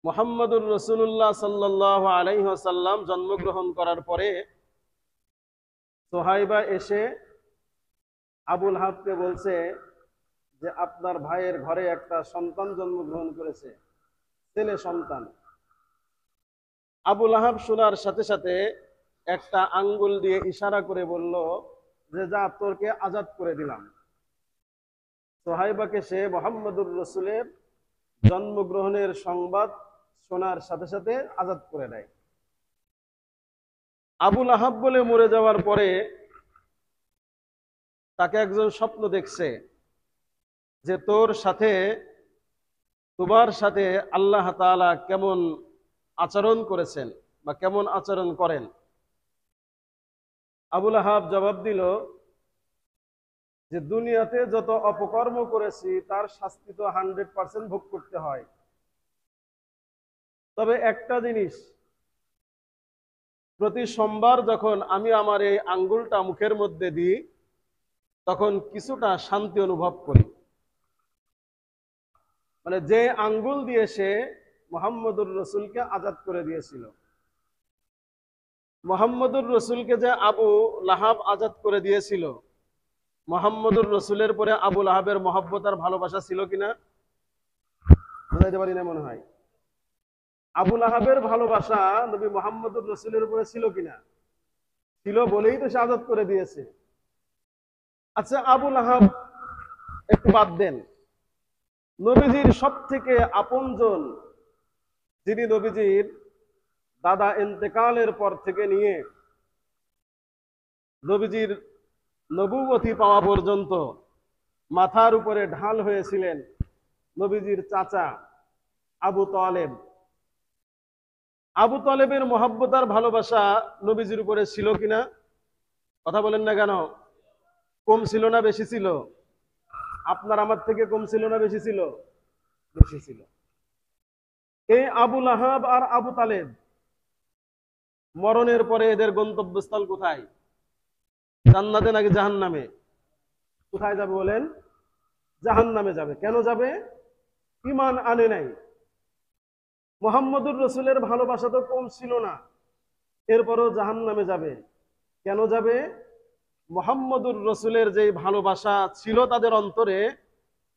মুহাম্মদুর রাসূলুল্লাহ সাল্লাল্লাহু আলাইহি ওয়াসাল্লাম জন্মগ্রহণ করার পরে সোহাইবা এসে আবুল হাবকে বলছে যে আপনার ভাইয়ের ঘরে একটা সন্তান জন্মগ্রহণ করেছে, ছেলে সন্তান। আবুল আহাব শোনার সাথে সাথে একটা আঙ্গুল দিয়ে ইশারা করে বলল যে যা, তোরকে আজাদ করে দিলাম। সোহাইবাকে সে মুহাম্মদুর রাসূলের জন্মগ্রহণের সংবাদ শোনার সাথে সাথে আজাদ করে দেয়। আবুল আহাব বলে মরে যাওয়ার পরে তাকে একজন স্বপ্ন দেখছে যে তোমার সাথে আল্লাহ তাআলা কেমন আচরণ করেছেন বা কেমন আচরণ করেন। আবুল আহাব জবাব দিল যে দুনিয়াতে যত অপকর্ম করেছি তার শাস্তি তো 100% ভোগ করতে হয়, তবে একটা জিনিস, প্রতি সোমবার যখন আমি আমার এই আঙ্গুলটা মুখের মধ্যে দিই তখন কিছুটা শান্তি অনুভব করি। মানে যে আঙ্গুল দিয়ে সে মুহাম্মদুর রাসূলকে আজাদ করে দিয়েছিল, মুহাম্মদুর রাসূলকে যে আবু লাহাব আজাদ করে দিয়েছিল, মুহাম্মদুর রাসূলের পরে আবু লাহাবের মহব্বত আর ভালোবাসা ছিল কিনা বুঝাইতে পারি না মনে হয়। আবু লাহাবের ভালোবাসা নবী মুহাম্মদুর রাসূলের উপরে ছিল কিনা? ছিল বলেই তো সে আজাদ করে দিয়েছে। আচ্ছা, আবু লাহাব একটু বাদ দেন, নবীজির সব থেকে আপনজন, যিনি নবীজির দাদা ইন্তেকালের পর থেকে নিয়ে নবীজির নবুয়তি পাওয়া পর্যন্ত মাথার উপরে ঢাল হয়েছিলেন নবীজির চাচা আবু তালেব। আবু তালেবের মহব্বত আর ভালোবাসা নবীজির উপরে ছিল কিনা? কথা বলেন না কেন? কম ছিল না বেশি ছিল? আপনার আমার থেকে কম ছিল না বেশি ছিল? বেশি ছিল। এই আবু লাহাব আর আবু তালেব মরণের পরে এদের গন্তব্যস্থল কোথায়? জান্নাতে নাকি জাহান্নামে? কোথায় যাবে বলেন? জাহান্নামে যাবে। কেন যাবে? ঈমান আনে নাই। মুহাম্মদুর রাসূলের ভালোবাসা তো কম ছিল না, এরপরও জাহান্নামে যাবে। কেন যাবে? মুহাম্মদুর রাসূলের যে ভালোবাসা ছিল তাদের অন্তরে,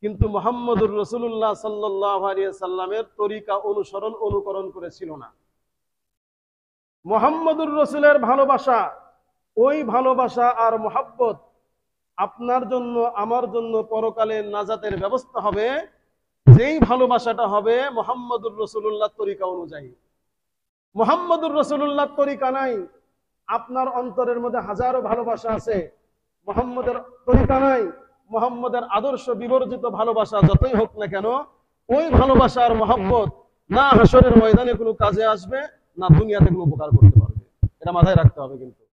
কিন্তু মুহাম্মদুর রাসূলুল্লাহ সাল্লাল্লাহু আলাইহি সাল্লামের তরিকা অনুকরণ করেছিল না। মুহাম্মদুর রাসূলের ভালোবাসা, ওই ভালোবাসা আর মহব্বত আপনার জন্য আমার জন্য পরকালে নাজাতের ব্যবস্থা হবে যেই ভালোবাসাটা হবে মুহাম্মদুর রাসূলুল্লাহর তরিকা অনুযায়ী। মুহাম্মদুর রাসূলুল্লাহর তরিকা নাই, আপনার অন্তরের মধ্যে হাজারো ভালোবাসা আছে, মুহাম্মদের তরিকা নাই, মুহাম্মদের আদর্শ বিবর্জিত ভালোবাসা যতই হোক না কেন, ওই ভালোবাসার মহব্বত না হাসরের ময়দানে কোনো কাজে আসবে, না দুনিয়াতে কোনো উপকার করতে পারবে। এটা মাথায় রাখতে হবে কিন্তু।